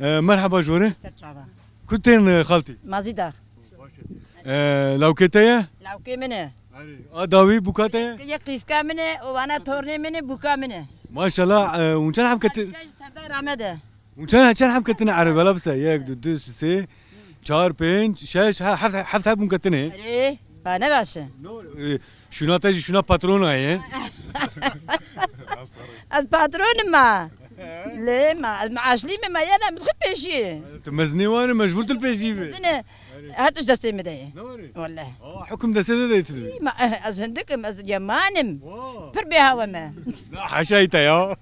مرحبا جوري سرچاوا كنتين خالتي مازیدار لو كتايا لاوکی منه داوي بوكاتايا یک قیسکا منه و انا تورنی منه بوکا منه ما شاء الله وكان حم كتن سردار آمده وكان حم كتن عربي لابسه ياك دو سي 4 5 6 حفت حب مكتنه اره بانه باشه شنو تاجي شنو باترون هي از پاترون ما لی ما از معاشلی ما یانا متخب پیشی تمزني وانا مجبور تلبسي نه هاتش دستی میده والله حكم دسته ده تدري ما از هندکم از یمانم پر به هوا ما لا حشايته يا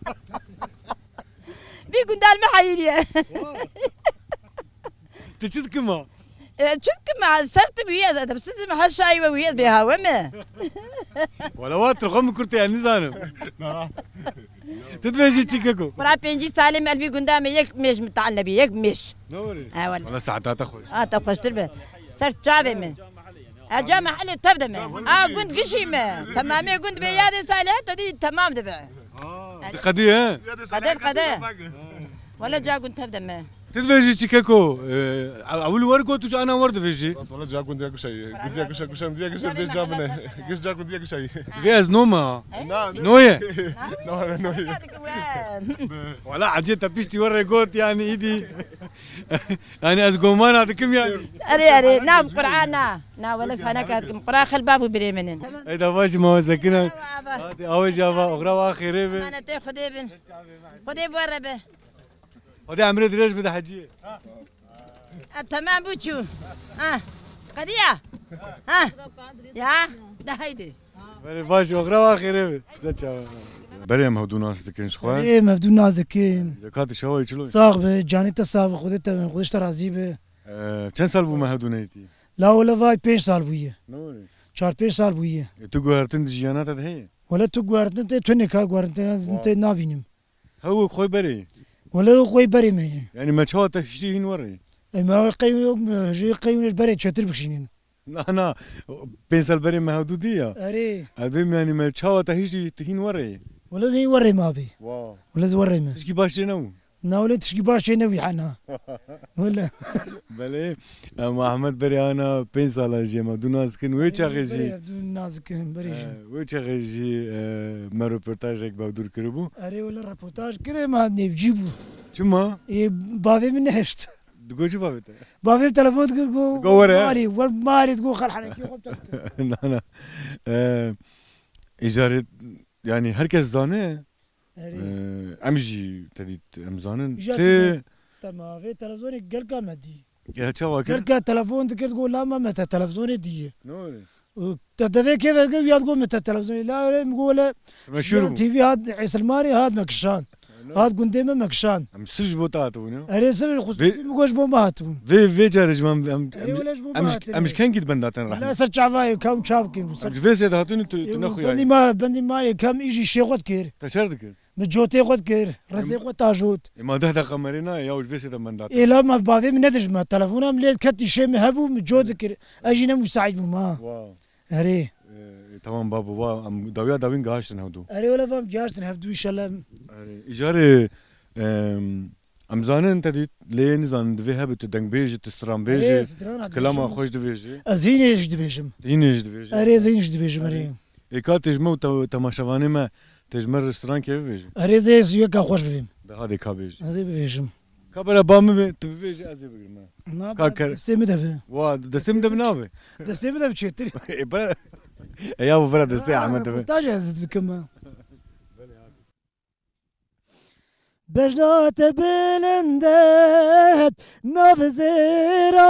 في قندال محيريه تشد كما شفت مع سرت بيا بس ما حد شاي ويا بها وما ولا وقت رقم كرتي يعني زانم تدفجي تشيككو برا بينجي سالم الفي قندام يك مش متعلم بي يك مش نوري والله والله ساعات اخوي تخش تربه سرت شعبي من اجا محل تبدا من كنت قشي ما تمامي كنت بيادي سالت تدي تمام دبع قضيه قضيه ولا جا كنت تبدا ما تدفجي تشيككو اول ورقه تجي انا ورد فيجي والله جا كنت ياكل شيء كنت ياكل شيء كنت ياكل شيء ليش جا منه كيش جا كنت ياكل شيء فيز نوما نعم نويه نويه ولا عجيت تبيشتي ورقوت يعني ايدي يعني ازقومان هذا كم يعني اري نعم قرآن نا ولا سبحانك قرآن خل بابو بري منن اذا باش ما سكنك هذه اول جابا اغرى واخيره انا تي خدي بن خدي وربه هذه عمري دريش بده حجيه تمام بوشو قضيه يا ده هيدي باش اغرى واخيره بري مهدو ناس تكنش خوان ايه مهدو نازكين زكاة شوي شلون صاغ جاني تصاب خودش ترازي به كم سال بو مهدو نيتي لا ولا فاي 5 سال بويه نوري 4 5 سال بويه تو غارتن دجيانات هي ولا تو غوارتن تو نكا غوارتن انت نابينم هو خوي بري ولا خوي بري مي يعني ما تشوت تشتين وري ما قيم جي قيم بري تشتر بخشينين انا 5 سال بري مهدو دي اري ادم يعني ما تشوت تهين وري ولا زي وري ما بي واو ولا زي وري ما تشكي باش نو ولا تشكي باش نوي حنا ولا بله اما احمد بري انا 5 سال جي ما دوناس كن ويچ اخجي نازكين بري ويچ اخجي ما روبورتاج با دور كربو اري ولا ريبورتاج كري ما نيجيبو شما اي بافي من هشت تقول شو بابت بافي تلفون تقول ماري ماري تقول خل حنكي لا اجاره يعني هركز زانه امجي تدي امزانن تمام في تلفزيون قال كامدي يا تشوا قال تلفون تقول لا ما متى تلفزيون دي نوري تدفي كيف تقول متى التلفزيون لا نقول تي في هاد عيسى الماري هاد مكشان هاد قنديمه مكشان مسج بوتاتو اريسل خصوصي مقوش بوماتو في جارج امش كان قد بنداتن راح لا سرچافاي كم شابكين في سيد هاتون تنخو يعني بندي ماري كم يجي شي قد كير تشردك مجوتي قد كير رزي قد تاجوت ما ده قمرنا يا وش في سيد بندات لا ما بافي من ندج ما تلفونهم ليه كتي شي مهبو مجود كير اجينا مساعد ما واو اري تمام بابا وا ام داويا داوين غاشتن هدو اري ولا فهم جاشتن هفدو ان شاء الله اري اجاري ام زانن تدي لين زان دفي هبت دنگ بيج تسترام بيج كلام خوش دفيجي ازينيش دبيجم ينيش دفيجي اري زينيش دبيجم اري ايكات تجمو تماشواني ما تجمر ريستوران كيف بيجي اري زي سيكا خوش بفيم ده هذه كابيج هذي بفيجم كابرا بام تبيجي ازي بيجي ما كاكر دستي مدفع وا دسم دبناوي دستي مدفع تشتري يا ابو فرد الساعه ما انت تاج كما بجنات بلندت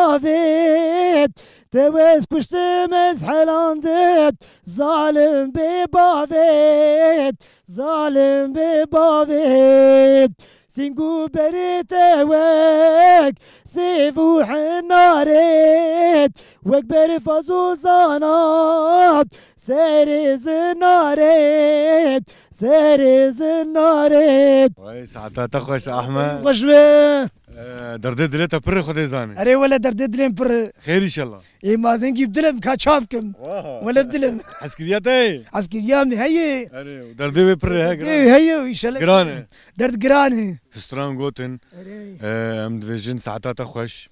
نفزرافيت تويس كشت مزحلاندت ظالم ببافيت ظالم ببافيت سينقو بريتوك سيفو حناريت وكبر فازو زانات سيريز الناريت سيريز الناريت كويس عطا تخوش احمد وشبه درد دلت پر خود زانه اري ولا درد دلم بر خير ان شاء الله اي مازن جيب دلم كاشافكم ولا بدلم عسكريات اي عسكريام هي اري درد پر هي ان شاء الله جرانه درد جرانه ستران جوتن ام دفيجن ساعات خوش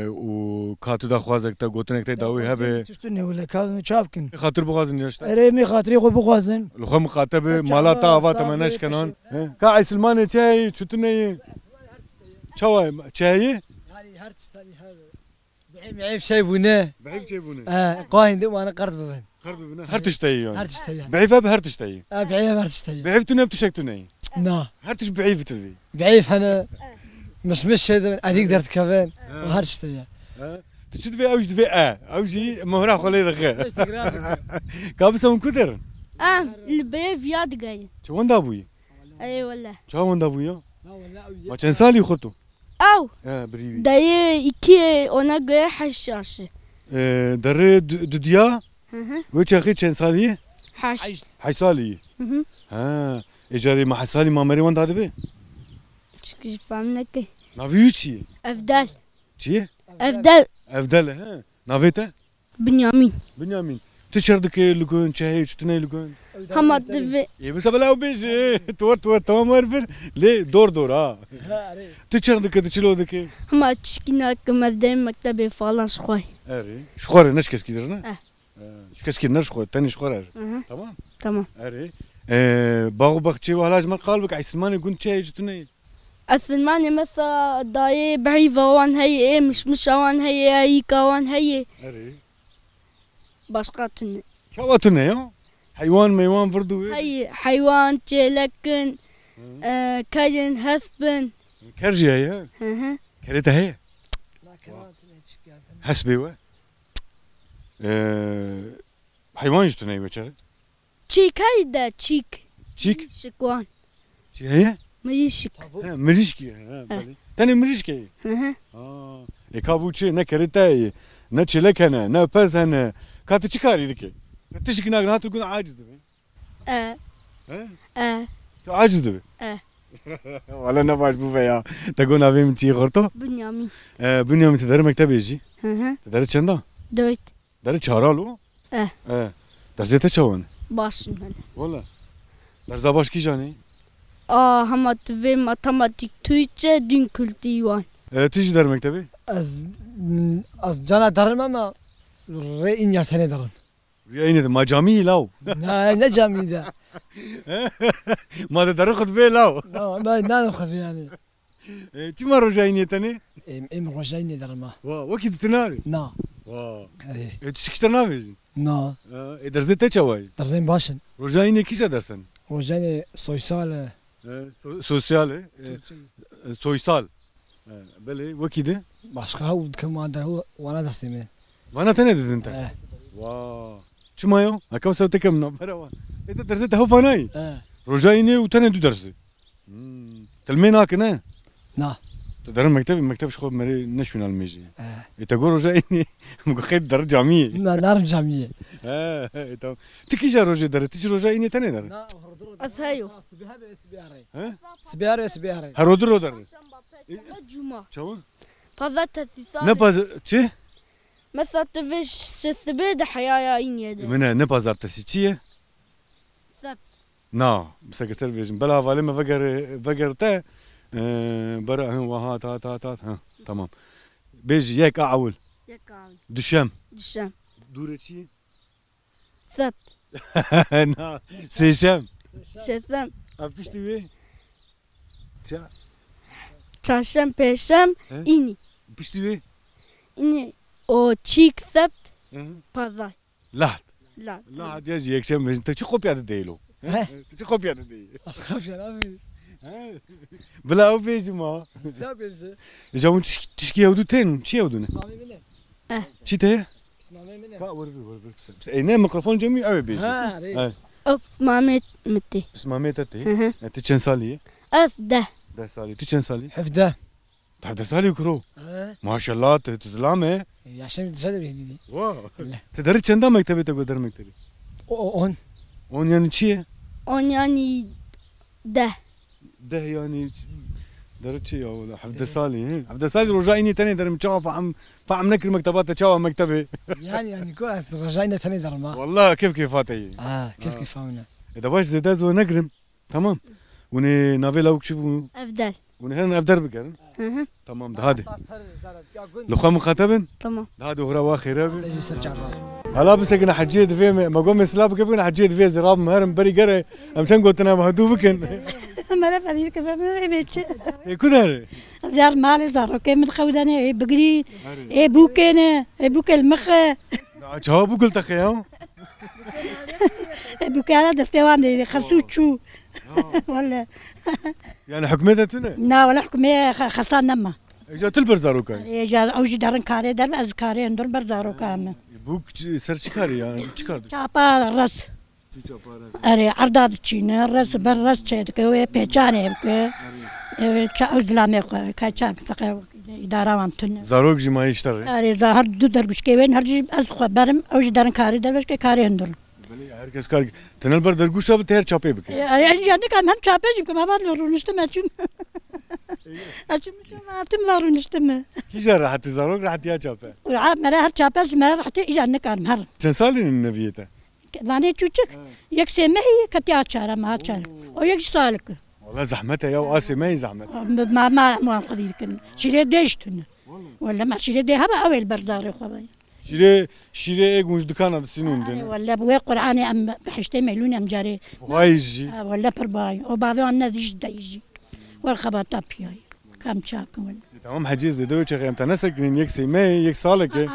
و كاتو دا خوازك تا جوتن كتا داوي هبه تشتني ولا كان شافكم خاطر بغازن يشتا اري مي خاطري غو بغازن لخو مخاطب مالاتا افا تمناش كنان كا سلمان چاي چتني چاوي چاي هذه هرتستاني هذا بعيب شيء بونه بعيب شي بونه قاين دي وانا قرض ببن قرب بنا هرتشتي هرتستي بعيف هرتشتي بعيب هرتستي بعيف تنم تشكتني نا هرتش بعيف تذي بعيب انا مش هذا هذيك درت كمان وهرتستي تشد في اوج في اوجي مهرا خلي دغه كابسون كدر البيع فياد جاي شو وين دابوي اي والله شو وين دابوي ما كان سالي خطو او بريوي داي اكي ona göre haşhaşı در دوديا وش اخي كان سالي haş حيسالي ها اجاري ما حسالي ما مري وين دابي çünkü famlaki نافيوتشي افدال شي افدال افضل ها نافيتا بنيامين بنيامين تشردك لكون شاي شتني لكون hamad ve اي بس بلا وبيج تور تمام عارف ليه دور ها تشردك تشلودك hamad çikina kemerde mektebi falan şoy اري شخور نش كاس كيدرنا كاس كيدنا شخور تاني شخور تمام tamam اري باغ بختي وعلاج ما قلبك عسماني كنت شاي شتني الثمانية مثلا داي بعيفة وان هي مش وان هي كوان هي اري başka شواتنا يا حيوان ميوان فردو هي حيوان لكن كاين هثبن كرجيا يا كريتا هي حسبي و حيوان شتني وشر تشيك هيدا تشيك تشيك شكوان شي هي ميشك مريشكي تاني مريشكي يكابوتشي نكريتا نتشلك انا نبز انا كاتو تشكاري دكي تشكنا ناتو كون عاجز دبي عاجز دبي ولا نباش بوفيا تقول ابي متي غرتو بنيامين بنيامين تدري مكتب يجي تدري چندا دويت داري چارالو درزيته چون باشن هلا والله درزا باش کی جانی hamad ve matematik Türkçe din kültü divan تيجي در مكتبي از جانا درم اما رئين يرتني درن يعني ما جامي لاو لا جامي ده ما تدري خد بيه لاو لا ناخذ يعني تي مره جايني تاني ام رجعيني درما وكيد تناري نا واو تشكتنا بيجي نا درزيته چوي درزين باشن رجعيني كيش درسن رجعيني سويسال سوسيال سويسال بله وكيده başka هو كمان ده هو وانا درسي وانا تاني دز انت واو شما يو هكا سويت كم نبره انت درسته هو فناي رجعيني وتاني دو درسي تلمينا كنا نا تدري مكتب شخو مري ناشونال ميجي انت قول رجعيني مخيط در جامعيه نا نعرف جامعيه تمام تكي جا رجع در تيجي رجعيني تاني در أثايو سبياري هرودرو در Cuma شو Pazartesi ne paz çi mesela tevş sesbede hayaya inyede من ne pazartesi çiye Sabt نا بس كسر فيجن بلا هوالي ما فقر تا برا وها تا ها تمام بيجي ياك اعول yakan دشام düşem دوره çi Sabt نا سيشام şesem apişti ve ça çarşam peşem ini apişti ve ini o çik sabt pazar لا la لا يجي يكشم انت شو قبيات ديلو شو قبيات دي أخاف يا رافي بلا او بيجي ما لا بيجي جاون تشكي يودو تين شي يودو اسمعي مني شي تي اسمعي مني اي ميكروفون جميع او بيجي of Mehmet mitti اسمها ميتتي انت كم سالي öfde ده سالي تو كم سالي حفظه ده سالي كرو ما شاء الله تزلامه عشان تشهد بيدي واو تدري كم دام مكتبي تقول در مكتبي اون اون يعني شي on yani de ده يعني درتشي يا حفظ سالي حفظ سالي رجعيني تاني درم تشاو فعم نكر مكتبات تشاو مكتبي يعني كويس رجعنا ثاني درما والله كيف فاتي كيف فهمنا اذا باش زيداز ونكرم تمام وني نافي لو كشبو أفضل ونهرن افدر بكرن أها تمام ده هذا لخوا مخاطبن تمام هذا هو واخير هلا بس كنا حجيت في ما قوم سلاب كيف كنا حجيت في زراب مهرم بري قري ام كان قلت انا مهدو بكن ما فديك كيف بيت كده زار مالي زارو كم خوداني بقري اي بوكنا اي بوك المخ جواب قلت اخي بوك على دستوان خسوتشو ولا يعني حكمتها تنا لا ولا حكمه خسان نما اجا البرزارو كان اجا اوجي دارن كاري دار الكاري اندر برزارو كان بوك سر شكاري يعني شكار چاپا رس اره عرداد چینه رس بر رس چه که پیچانه که چا ازلامه که چا فقط اداره وانتون زاروك جي ما يشتري اره ظهر دو دربش که وين هرجي از خبرم اوجي دارن كاري دروش که كاري اندر herkes kar tınel bar derguşa bu ter çapı bike اره yani kan hem çapı jim ما var رونشتم açım açım atım var رونشتم hiç rahat زاروك rahat ya çapı مرا هر çapı جمر راح اجاني كان هر تنسالين النبيته زاني çocuk يك سمه هي كتيا çara ما çara o يك سالك والله زحمتها يا واسي ما هي زحمت ما قدير كن شيله ديشتن ولا ما شيله دي هبا اول برزاري خوي شيره ايغونج دكان هذا سنون دين ولا بوي قراني ام بحشتي ميلوني ام جاري وايجي ولا برباي وبعضو عنا ديش دايجي والخبطه بياي كم شاك ولا تمام حجيز دوتش اخي امتى نسك يكسي ما يك سالك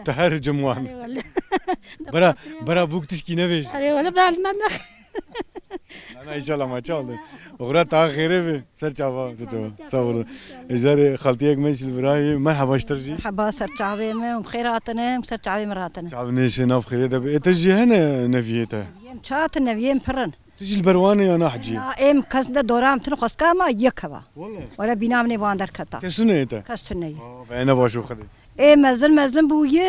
تحر جموان برا بوك تشكي نفيش ولا بعد ما انا ان شاء الله ما شاء الله اغرا تا خيره في سر شافا صور اجاري خالتيك ماشي البراي مرحبا اشترجي مرحبا سر شعبي وخيراتنا وسر شعبي مراتنا شعب نيش ناف خير دابا تجي هنا نفيته يم شات النبيين فرن تجي البرواني انا حجي ام كسد دورام تنقص كما يكبا ولا بينامني واندر كتا كسنه انت كسنه انا باشو خدي اي مزن بويه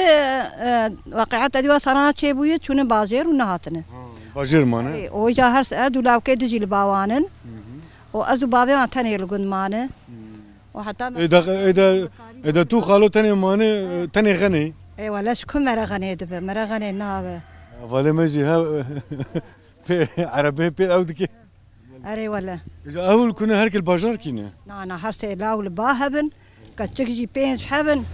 واقعات ادوا صارنا شي بويه شنو بازير ونهاتنا باجر مانه او جا هر سعد ولا كيد جيل باوانن وازو بابي ما تاني لغن مانه وحتى اذا تو خالو تاني مانه تاني غني اي ولا شكون مرا غني دب مرا غني ناب فالي ماجي ها عربي بي اودك اري ولا اول كنا هرك الباجار كينا انا هر سي لاول باهبن كتجي بينز حبن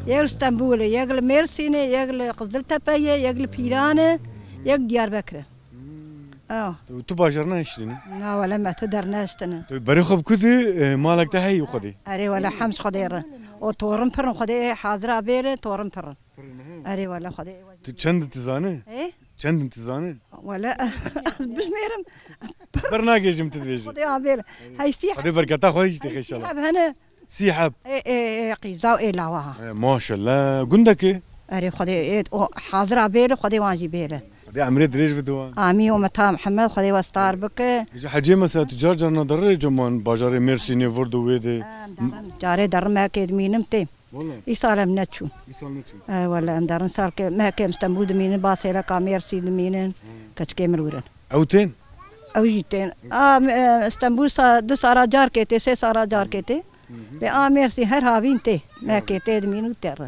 يغل اسطنبول يغل ميرسيني يغل قزلتبيه يغل بيرانه يغل ديار بكر تو باجرنا اشتني لا ولا ما تدرناش تنا بري خب كدي مالك تهي وخدي اري ولا حمص خدير او تورن فرن خدي حاضره بيره تورن فرن اري ولا خدي چند تزانه ايه چند تزانه ولا بشميرم برناجم تدريجي خدي عبير هاي سيح خدي بركاته خويش ان شاء الله هنا سيحب ايه قيزاو ايه لاوها ما شاء الله قندك اري خدي حاضره بيره خدي واجي بيره دي عمري دريج بدوان امي ومتا محمد خدي وستار بك اجا حجي مسا تجار جرنا در جمان باجار ميرسيني وردو ويدي جاري در ما كيد مينم تي والله يسالم نتشو ولا ام درن سال ما كيم استنبول دمين باسيلا كاميرسي دمين كتكي مرورن اوتين او جيتين استنبول دو سارا جار كيتي سي سارا جار كيتي لا ميرسي هر هاوين تي ما كيتي دمين تر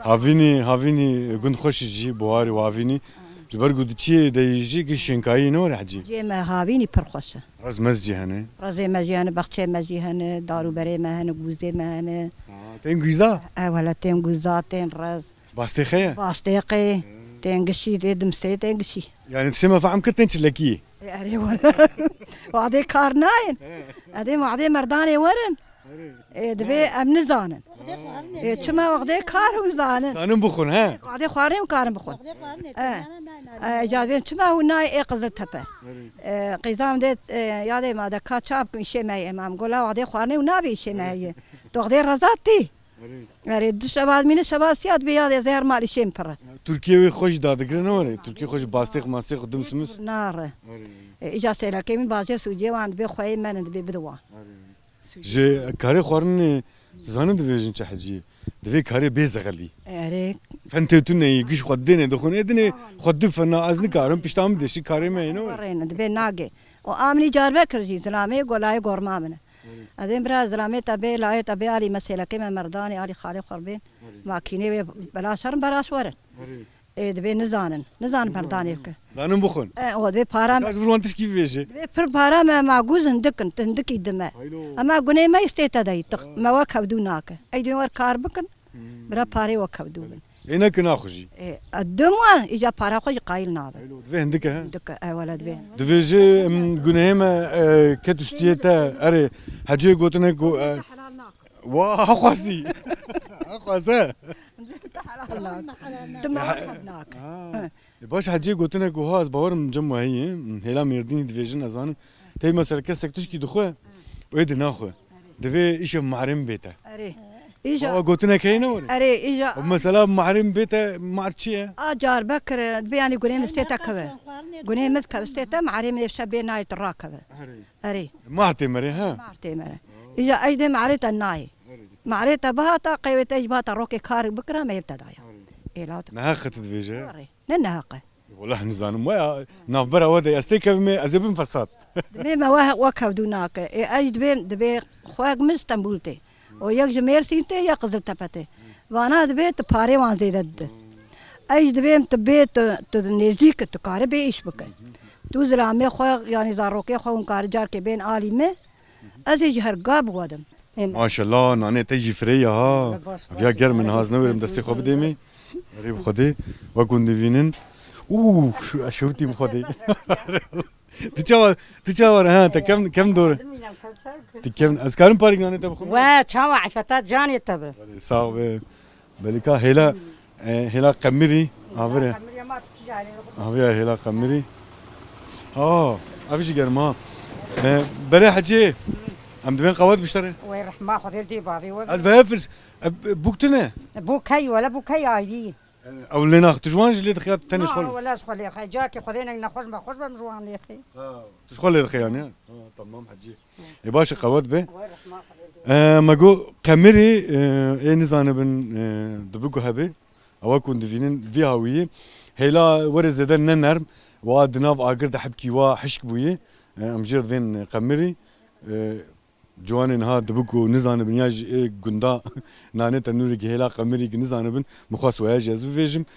هافيني قند خوش جي بواري وهافيني جبر قد چی دیجی که شنکایی نور حجی جی ما هاوینی پرخوشه راز مزجی هنه راز مزجی هنه بخچه مزجی هنه دارو بره هنه گوزه هنه تیم گوزا ولا تیم گوزا تیم راز باستی خیه باستيقي تنقشي دمسي تنقشي يعني تسمى فهم كرتين تشلكي اري ولا وعدي كارناين ادي وعدي مرداني ورن دبي امن زانن شما وعدي كار وزانن زانن بخون ها وعدي خوارين وكارن بخون جاذبين شما هو ناي قزل تبه قيزام ديت يادي ما دكا شاب شي ما امام قولا وعدي خوارين ونابي شي ما تغدي رزاتي اريد شباب من شباسيات بياد زهر مالي شيم برا تركيا خوش دادگرن وره تركيا خوش باستيق ماستيق قدم سمس نار اجازه لكن من باجر سوجي وان بي خوي من بي بدوان جي كاري خورن زانن دويجن چحجي دوي كاري بيزغلي اري فنتتوني گش خدين دخون ادني خد فنا ازني كارم پشتام دشي كاري ما ينو ورين دبي ناگي او امني جار بكر جي سلامي گولاي گورما من ادم برا زلامه تبي لاي تبي علي مسألة كم مرداني علي خالي خربين ماكينه بلا شرم بلا شورن دبي نزانن مرداني بك زانم بخون ودبي بارام كاش بروانتش كيف بيجي دبي بر بارام ما جوز هندك يدمه اما غني ما يستيت داي ما وكبدوناك اي دي ور كار بكن برا باري وكبدون هنا كنا خوجي الدموان اجا بارا خو قايل ناب دبي عندك ها دك ولد بين دبي جي غنيما كتستيتا اري حاجه قوتنا واه خواسي خواسه باش حاجه قوتنا هاز باور مجمع هي هلا ميردين ديفيجن ازانم تي مثلا كسكتش كي دخو ويد ناخو دبي ايش معرم بيته اري اجا قوتنا كاينه ولا اري اجا مثلا معرم بيته ما عرفتش جار بكر دبي يعني قنيم استيتا كذا قنيم مذكر استيتا معرم نفسه بين ناي الراكبه اري ما اعتمري ها ما اعتمري اجا ايدي معريت الناي معريت بها تا قيوت اجبات روكي كار بكره ما يبتدايا إيه نهاقة تدفيجة ننهاقة والله نزانم ما نافبرا ودا استيك مي ازبن فساد دبي ما وكاو دوناك اي دبي خواق مستنبولتي ويك جمير سينتي يا قزل تبتي وانا دبي تباري وان زيدد اي دبي تبي تنزيك تكاري بيش بك توزرا مي خواق يعني زاروكي خون كار جار كي بين عالي مي ازي جهر قاب ودم ما شاء الله ناني تيجي فريا ها فيها جر من هاز نور مدستي خو بديمي غريب خدي وكون ديفينن شوتي بخدي تشاور ها انت كم دور كم اسكارم بارك ناني تبخو وا تشاوا عفتات جاني تبع صعب بلكا هلا قمري افري هلا قمري افيش جرما بلا حجي ام دوين قواد بشتري وي رحمه خذ دي بافي ادفافرز بوكتنا بوكاي ولا بوكاي عادي او اللي ناخذ تجوان اللي دخيات تاني شغل ولا شغل يا اخي جاكي خذينا نخرج ما خرج بمجوان يا اخي شغل اللي دخيان يعني تمام حجي يا باشا قواد به ما جو قمري اي نزانه بن دبقو هبي او كون دفينين في هاويه هيلا ورز زدن نرم واد ناف اقرد حبكي وا حشك بويه امجر ذين قمري جوان ها دبكو نزان بن ياج غندا نانه تنوري هلا قمري نزان بن مخاص وياج از فيجم